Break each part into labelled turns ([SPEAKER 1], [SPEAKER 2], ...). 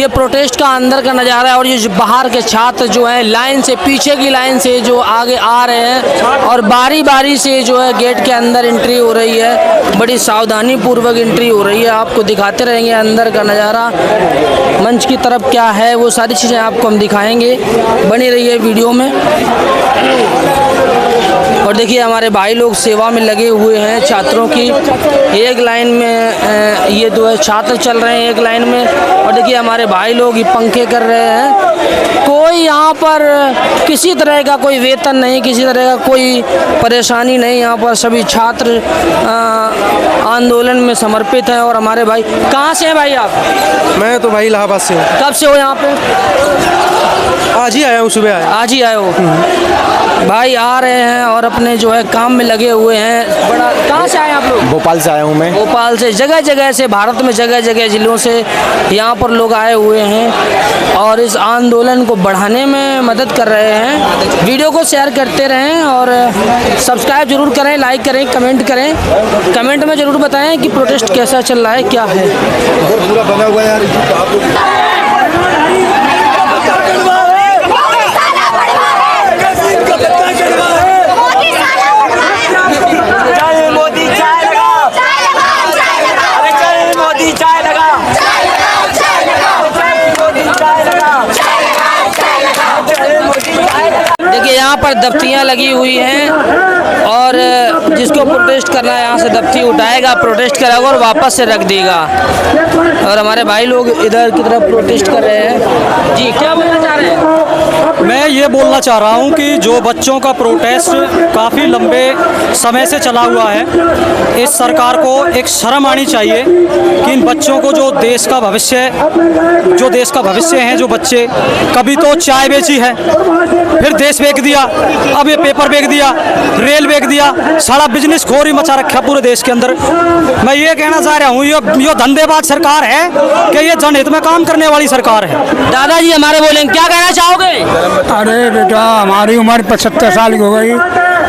[SPEAKER 1] ये प्रोटेस्ट का अंदर का नज़ारा है और ये जो बाहर के छात्र जो हैं लाइन से, पीछे की लाइन से जो आगे आ रहे हैं और बारी बारी से जो है गेट के अंदर एंट्री हो रही है। बड़ी सावधानी पूर्वक एंट्री हो रही है। आपको दिखाते रहेंगे अंदर का नज़ारा, मंच की तरफ क्या है वो सारी चीज़ें आपको हम दिखाएंगे। बनी रहिए वीडियो में। और देखिए हमारे भाई लोग सेवा में लगे हुए हैं छात्रों की। एक लाइन में ये जो है छात्र चल रहे हैं एक लाइन में, और देखिए हमारे भाई लोग ये पंखे कर रहे हैं। कोई यहाँ पर किसी तरह का कोई वेतन नहीं, किसी तरह का कोई परेशानी नहीं। यहाँ पर सभी छात्र आंदोलन में समर्पित हैं। और हमारे भाई, कहाँ से हैं भाई आप?
[SPEAKER 2] मैं तो भाई इलाहाबाद से हूँ।
[SPEAKER 1] कब से हो यहाँ पे?
[SPEAKER 2] आज ही आया हूँ, सुबह आया।
[SPEAKER 1] आज ही आए हो? भाई आ रहे हैं और अपने जो है काम में लगे हुए हैं। बड़ा, कहाँ से आए आप लोग?
[SPEAKER 2] भोपाल से आया हूँ मैं।
[SPEAKER 1] भोपाल से, जगह जगह से, भारत में जगह जगह जिलों से यहाँ पर लोग आए हुए हैं और इस आंदोलन को बढ़ाने में मदद कर रहे हैं। वीडियो को शेयर करते रहें और सब्सक्राइब जरूर करें, लाइक करें, कमेंट करें। कमेंट में ज़रूर बताएं कि प्रोटेस्ट कैसा चल रहा है, क्या है।
[SPEAKER 2] पूरा बना हुआ यार।
[SPEAKER 1] देखिए यहाँ पर दफ्तियाँ लगी हुई हैं और जिसको प्रोटेस्ट करना है यहाँ से दफ्ती उठाएगा, प्रोटेस्ट करेगा और वापस से रख देगा। और हमारे भाई लोग इधर की तरफ प्रोटेस्ट कर रहे हैं। जी, क्या बोलना चाह रहे हैं?
[SPEAKER 3] मैं ये बोलना चाह रहा हूँ कि जो बच्चों का प्रोटेस्ट काफ़ी लंबे समय से चला हुआ है, इस सरकार को एक शर्म आनी चाहिए कि इन बच्चों को जो देश का भविष्य है, जो बच्चे कभी तो चाय बेची है, फिर देश बेच दिया, अब ये पेपर बेच दिया, रेल बेच दिया, सारा बिजनेस खोरी मचा रखा पूरे देश के अंदर। मैं ये कहना चाह रहा हूँ ये धंधेबाज सरकार है कि ये जनहित में काम करने वाली सरकार है।
[SPEAKER 1] दादाजी हमारे बोलेंगे, क्या कहना चाहोगे?
[SPEAKER 4] अरे बेटा, हमारी उम्र 75 साल की हो गई,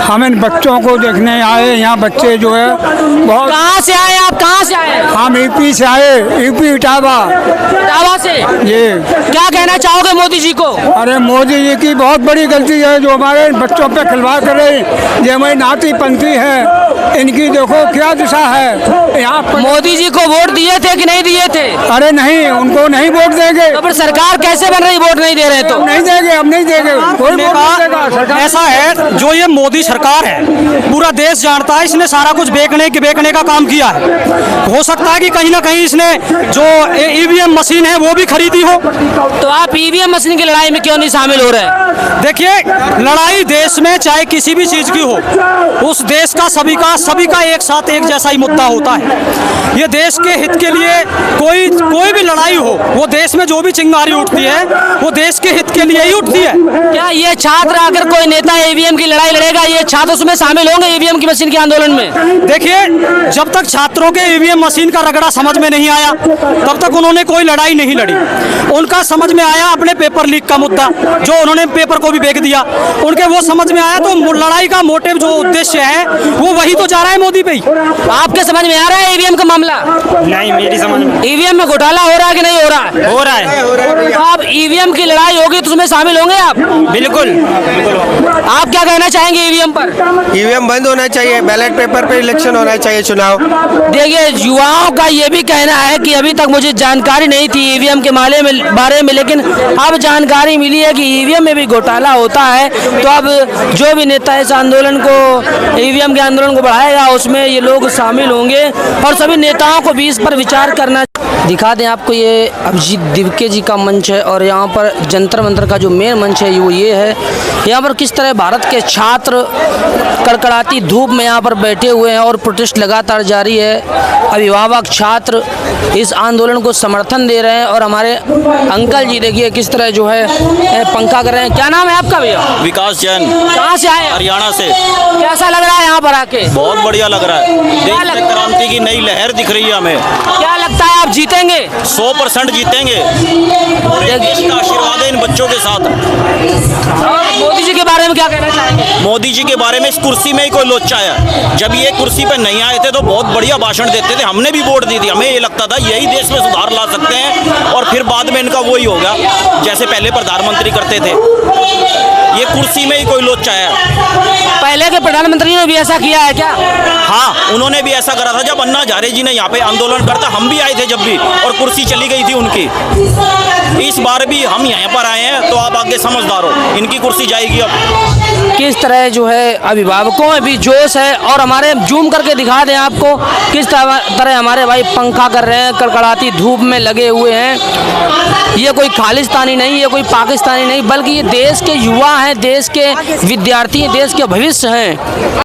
[SPEAKER 4] हम इन बच्चों को देखने आए। यहाँ बच्चे जो है बहुत।
[SPEAKER 1] कहाँ से आए आप? कहाँ से आए?
[SPEAKER 4] हम यूपी से आए, यूपी इटावा
[SPEAKER 1] से।
[SPEAKER 4] ये
[SPEAKER 1] क्या कहना चाहोगे मोदी जी को?
[SPEAKER 4] अरे मोदी जी की बहुत बड़ी गलती है जो हमारे बच्चों पे खिलवाड़ कर रही। ये हमारी नाती पंथी है, इनकी देखो क्या दिशा है। यहाँ
[SPEAKER 1] मोदी जी को वोट दिए थे कि नहीं दिए थे?
[SPEAKER 4] अरे नहीं, उनको नहीं वोट देंगे।
[SPEAKER 1] तो फिर सरकार कैसे बन रही, वोट नहीं दे रहे तो?
[SPEAKER 4] नहीं देंगे, हम नहीं देंगे, कोई वोट नहीं देगा। सरकार
[SPEAKER 3] ऐसा है, जो ये मोदी सरकार है पूरा देश जानता है, इसने सारा कुछ बेचने का काम किया है। हो सकता है कि कहीं ना कहीं इसने जो ईवीएम मशीन है वो भी खरीदी हो।
[SPEAKER 1] तो आप ईवीएम मशीन की लड़ाई में क्यों नहीं शामिल हो रहे हैं?
[SPEAKER 3] देखिए, लड़ाई देश में चाहे किसी भी चीज की हो, उस देश का सभी का एक साथ एक जैसा ही मुद्दा होता है। ये देश के हित के लिए कोई भी लड़ाई हो, वो देश में जो भी चिंगारी उठती है वो देश के हित के लिए ही उठती है।
[SPEAKER 1] क्या ये छात्र, अगर कोई नेता ईवीएम की लड़ाई लड़ेगा, ये छात्र उसमें शामिल होंगे ईवीएम की मशीन के आंदोलन में?
[SPEAKER 3] देखिए, जब तक छात्रों के ईवीएम मशीन का रगड़ा समझ में नहीं आया तब तक उन्होंने कोई लड़ाई नहीं लड़ी। उनका समझ में आया अपने पेपर लीक का मुद्दा, जो उन्होंने पेपर को भी बेच दिया, उनके वो समझ में आया, तो लड़ाई का मोटिव जो उद्देश्य है वो वही तो जा रहा है मोदी पे ही।
[SPEAKER 1] आपके समझ में आ रहा है ईवीएम का मामला?
[SPEAKER 3] नहीं, मेरी समझ में
[SPEAKER 1] ईवीएम में घोटाला हो रहा है कि नहीं हो रहा है?
[SPEAKER 3] हो रहा है।
[SPEAKER 1] तो आप ईवीएम की लड़ाई होगी तो उसमें शामिल होंगे आप?
[SPEAKER 3] बिल्कुल।
[SPEAKER 1] आप क्या कहना चाहेंगे ईवीएम पर?
[SPEAKER 2] ईवीएम बंद होना चाहिए, बैलेट पेपर पे इलेक्शन होना चाहिए, चुनाव।
[SPEAKER 1] देखिए, युवाओं का ये भी कहना है कि अभी तक मुझे जानकारी नहीं थी ईवीएम के बारे में, लेकिन अब जानकारी मिली है कि ईवीएम में भी घोटाला होता है। तो अब जो भी नेता इस आंदोलन को, ईवीएम के आंदोलन को बढ़ाएगा, उसमें ये लोग शामिल होंगे और सभी नेताओं को भी इस पर विचार करना। दिखा दें आपको, ये अभिजीत दिवके जी का मंच है और यहाँ पर जंतर मंतर का जो मेन मंच है वो ये है। यहाँ पर किस तरह भारत के छात्र कड़कड़ाती धूप में यहाँ पर बैठे हुए हैं और प्रोटेस्ट लगातार जारी है। अभिभावक, छात्र इस आंदोलन को समर्थन दे रहे हैं और हमारे अंकल जी देखिए किस तरह जो है पंखा कर रहे हैं। क्या नाम है आपका भैया?
[SPEAKER 5] विकास जैन।
[SPEAKER 1] कहाँ से आए?
[SPEAKER 5] हरियाणा से।
[SPEAKER 1] कैसा लग रहा है यहाँ पर आके?
[SPEAKER 5] बहुत बढ़िया लग रहा है, देश में क्रांति की नई लहर दिख रही है हमें।
[SPEAKER 1] क्या लगता है आप जीतेंगे?
[SPEAKER 5] 100% जीतेंगे, पूरे देश का आशीर्वाद है इन बच्चों के साथ।
[SPEAKER 1] मोदी जी के बारे में क्या कहना चाहेंगे?
[SPEAKER 5] मोदी जी के बारे में, इस कुर्सी में ही कोई लोचा है। जब ये कुर्सी पे नहीं आए थे तो बहुत बढ़िया भाषण देते थे, हमने भी वोट दी थी। हमें ये लगता था यही देश में सुधार ला सकते हैं और फिर बाद में इनका वही होगा जैसे पहले प्रधानमंत्री करते थे। ये कुर्सी में ही कोई लोचा है।
[SPEAKER 1] पहले के प्रधानमंत्री ने भी ऐसा किया है क्या?
[SPEAKER 5] हाँ, उन्होंने भी ऐसा करा था। जब अन्ना हजारे जी ने यहाँ पे आंदोलन करता, हम भी आए थे जब भी, और कुर्सी चली गई थी उनकी। इस बार भी हम यहाँ पर आए हैं, तो आप आगे समझदार हो, इनकी कुर्सी जाएगी अब।
[SPEAKER 1] किस तरह जो है अभिभावकों में भी जोश है, और हमारे जूम करके दिखा दें आपको किस तरह हमारे भाई पंखा कर रहे हैं, कड़कड़ाती धूप में लगे हुए हैं। ये कोई खालिस्तानी नहीं, ये कोई पाकिस्तानी नहीं, बल्कि ये देश के युवा हैं, देश के विद्यार्थी हैं, देश के भविष्य हैं।